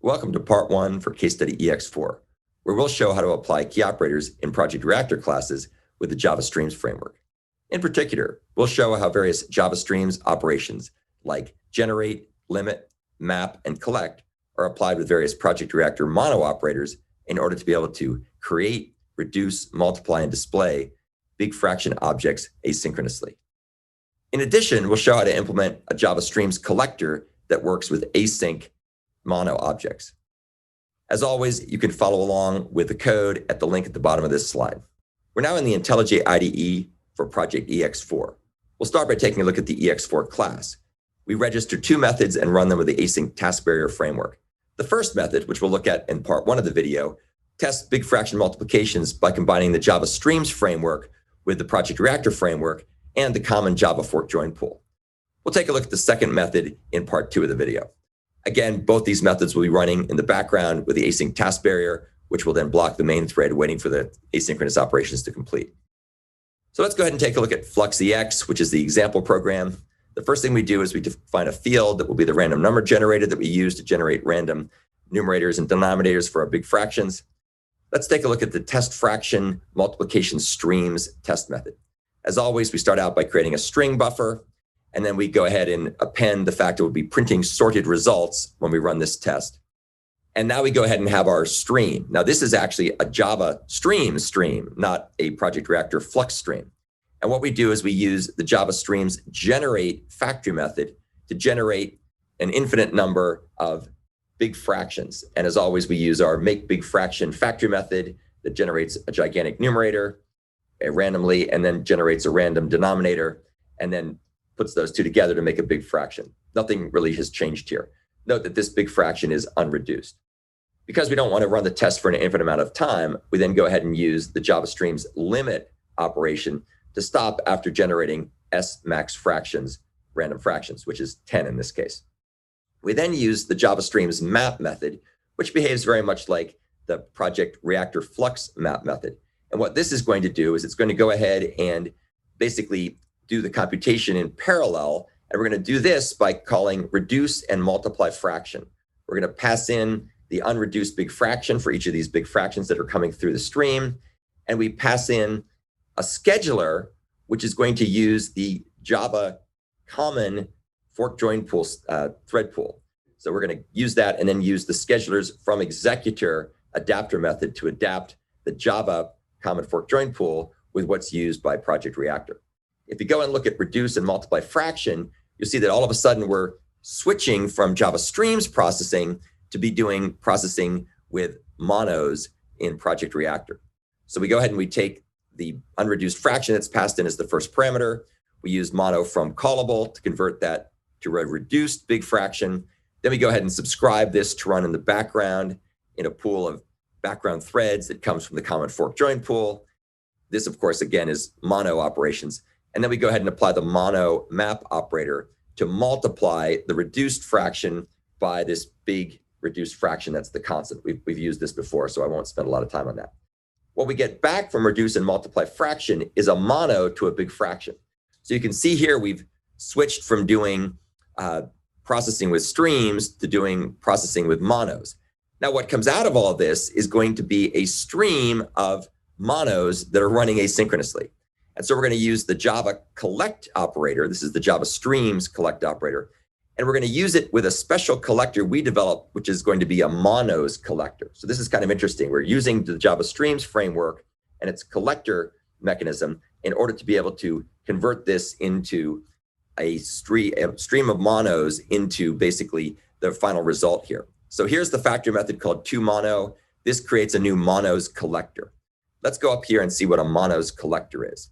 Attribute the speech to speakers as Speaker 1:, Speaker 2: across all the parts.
Speaker 1: Welcome to part one for case study ex4, where we'll show how to apply key operators in Project Reactor classes with the Java Streams framework. In particular, we'll show how various Java Streams operations like generate, limit, map, and collect are applied with various Project Reactor mono operators in order to be able to create, reduce, multiply, and display big fraction objects asynchronously. In addition, we'll show how to implement a Java Streams collector that works with async mono objects. As always, you can follow along with the code at the link at the bottom of this slide. We're now in the IntelliJ IDE for Project ex4. We'll start by taking a look at the ex4 class. We register two methods and run them with the async task barrier framework. The first method, which we'll look at in part one of the video, tests big fraction multiplications by combining the Java Streams framework with the Project Reactor framework and the common Java fork join pool. We'll take a look at the second method in part two of the video. Again, both these methods will be running in the background with the async task barrier, which will then block the main thread waiting for the asynchronous operations to complete. So let's go ahead and take a look at FluxEx, which is the example program. The first thing we do is we define a field that will be the random number generator that we use to generate random numerators and denominators for our big fractions. Let's take a look at the test fraction multiplication streams test method. As always, we start out by creating a string buffer, and then we go ahead and append the fact that we'll be printing sorted results when we run this test. And now we go ahead and have our stream. Now this is actually a Java Streams stream, not a Project Reactor Flux stream. And what we do is we use the Java Streams generate factory method to generate an infinite number of big fractions. And as always, we use our make big fraction factory method that generates a gigantic numerator randomly, and then generates a random denominator, and then puts those two together to make a big fraction. Nothing really has changed here. Note that this big fraction is unreduced. Because we don't want to run the test for an infinite amount of time, we then go ahead and use the Java Streams limit operation to stop after generating S max fractions, random fractions, which is 10 in this case. We then use the Java Streams map method, which behaves very much like the Project Reactor Flux map method. And what this is going to do is it's going to go ahead and basically do the computation in parallel. And we're going to do this by calling reduce and multiply fraction. We're going to pass in the unreduced big fraction for each of these big fractions that are coming through the stream. And we pass in a scheduler, which is going to use the Java common fork join pool thread pool. So we're going to use that and then use the schedulers from executor adapter method to adapt the Java common fork join pool with what's used by Project Reactor. If you go and look at reduce and multiply fraction, you'll see that all of a sudden we're switching from Java Streams processing to be doing processing with monos in Project Reactor. So we go ahead and we take the unreduced fraction that's passed in as the first parameter. We use mono from callable to convert that to a reduced big fraction. Then we go ahead and subscribe this to run in the background in a pool of background threads that comes from the common fork join pool. This, of course, again, is mono operations. And then we go ahead and apply the mono map operator to multiply the reduced fraction by this big reduced fraction that's the constant. We've used this before, so I won't spend a lot of time on that. What we get back from reduce and multiply fraction is a mono to a big fraction. So you can see here we've switched from doing processing with streams to doing processing with monos. Now what comes out of all of this is going to be a stream of monos that are running asynchronously. And so we're going to use the Java collect operator. This is the Java Streams collect operator. And we're going to use it with a special collector we developed, which is going to be a monos collector. So this is kind of interesting. We're using the Java Streams framework and its collector mechanism in order to be able to convert this into a stream of monos into basically the final result here. So here's the factory method called toMono. This creates a new monos collector. Let's go up here and see what a monos collector is.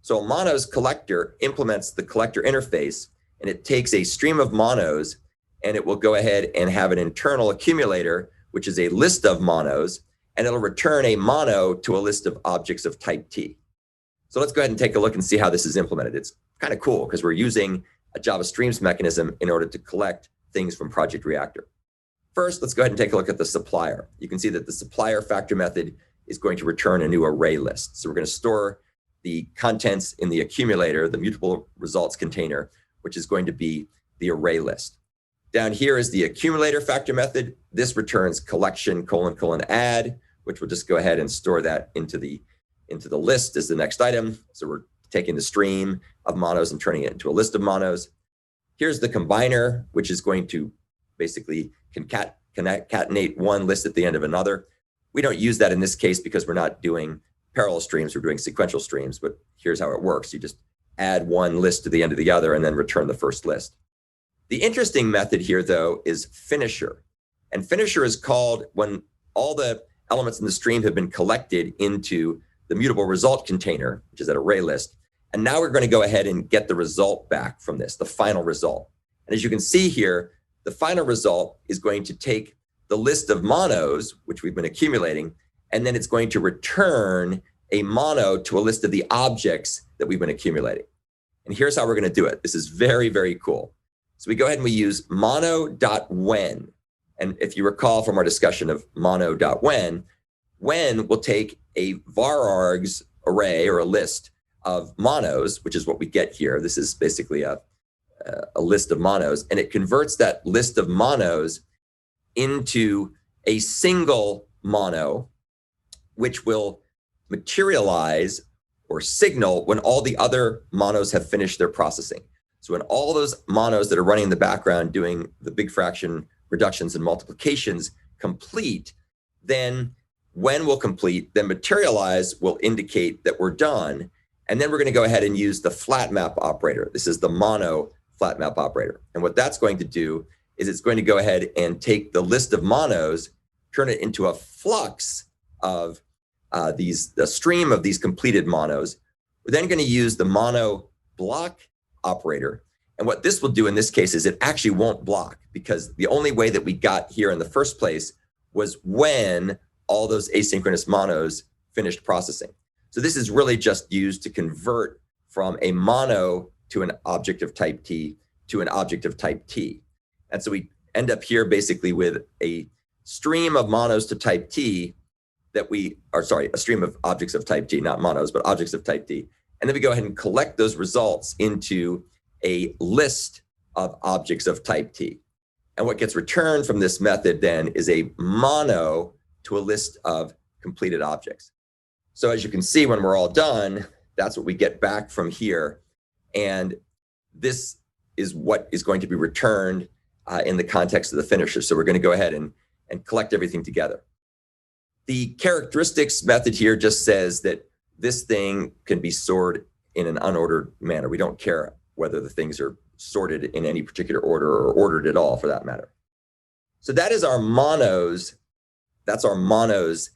Speaker 1: So a monos collector implements the collector interface, and it takes a stream of monos, and it will go ahead and have an internal accumulator, which is a list of monos, and it'll return a mono to a list of objects of type T. So let's go ahead and take a look and see how this is implemented. It's kind of cool because we're using a Java Streams mechanism in order to collect things from Project Reactor. First, let's go ahead and take a look at the supplier. You can see that the supplier factory method is going to return a new array list. So we're going to store the contents in the accumulator, the mutable results container, which is going to be the array list. Down here is the accumulator factor method. This returns collection : add, which we'll just go ahead and store that into the list as the next item. So we're taking the stream of monos and turning it into a list of monos. Here's the combiner, which is going to basically concatenate one list at the end of another. We don't use that in this case because we're not doing parallel streams, we're doing sequential streams, but here's how it works. You just add one list to the end of the other and then return the first list. The interesting method here, though, is finisher. And finisher is called when all the elements in the stream have been collected into the mutable result container, which is an array list. And now we're going to go ahead and get the result back from this, the final result. And as you can see here, the final result is going to take the list of monos, which we've been accumulating, and then it's going to return a mono to a list of the objects that we've been accumulating. And here's how we're going to do it. This is very, very cool. So we go ahead and we use mono.when. And if you recall from our discussion of mono.when, when will take a varargs array or a list of monos, which is what we get here. This is basically a list of monos, and it converts that list of monos into a single mono, which will materialize or signal when all the other monos have finished their processing. So when all those monos that are running in the background doing the big fraction reductions and multiplications complete, then when will complete, then materialize will indicate that we're done. And then we're going to go ahead and use the flat map operator. This is the mono flat map operator. And what that's going to do is it's going to go ahead and take the list of monos, turn it into a flux of the stream of these completed monos. We're then going to use the mono block operator. And what this will do in this case is it actually won't block, because the only way that we got here in the first place was when all those asynchronous monos finished processing. So this is really just used to convert from a mono to an object of type T to an object of type T. And so we end up here basically with a stream of monos to type T a stream of objects of type T, not monos, but objects of type T. And then we go ahead and collect those results into a list of objects of type T. And what gets returned from this method then is a mono to a list of completed objects. So as you can see, when we're all done, that's what we get back from here. And this is what is going to be returned in the context of the finisher. So we're going to go ahead and collect everything together. The characteristics method here just says that this thing can be sorted in an unordered manner. We don't care whether the things are sorted in any particular order or ordered at all, for that matter. So that is our monos. That's our monos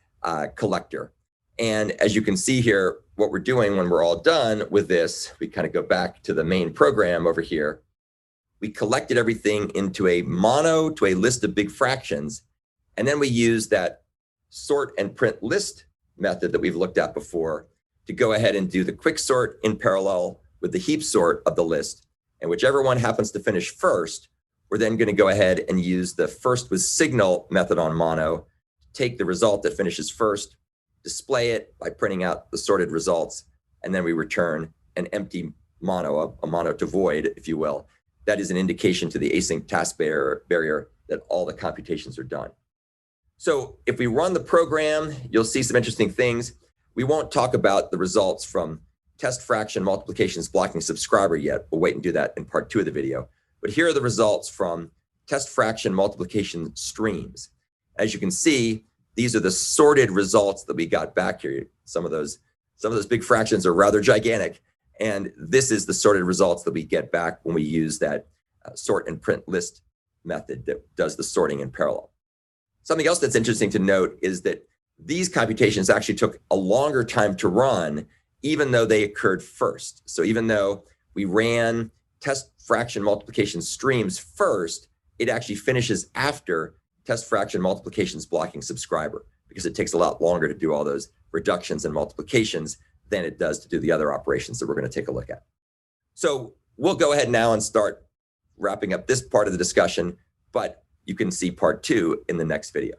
Speaker 1: collector. And as you can see here, what we're doing when we're all done with this, we kind of go back to the main program over here. We collected everything into a mono to a list of big fractions. And then we use that sort and print list method that we've looked at before to go ahead and do the quick sort in parallel with the heap sort of the list. And whichever one happens to finish first, we're then going to go ahead and use the first with signal method on mono, take the result that finishes first, display it by printing out the sorted results, and then we return an empty mono, a mono to void, if you will. That is an indication to the async task barrier that all the computations are done. So if we run the program, you'll see some interesting things. We won't talk about the results from test fraction multiplications blocking subscriber yet. We'll wait and do that in part 2 of the video. But here are the results from test fraction multiplication streams. As you can see, these are the sorted results that we got back here. Some of those big fractions are rather gigantic. And this is the sorted results that we get back when we use that sort and print list method that does the sorting in parallel. Something else that's interesting to note is that these computations actually took a longer time to run, even though they occurred first. So even though we ran test fraction multiplication streams first, it actually finishes after test fraction multiplications blocking subscriber, because it takes a lot longer to do all those reductions and multiplications than it does to do the other operations that we're going to take a look at. So we'll go ahead now and start wrapping up this part of the discussion, but you can see part 2 in the next video.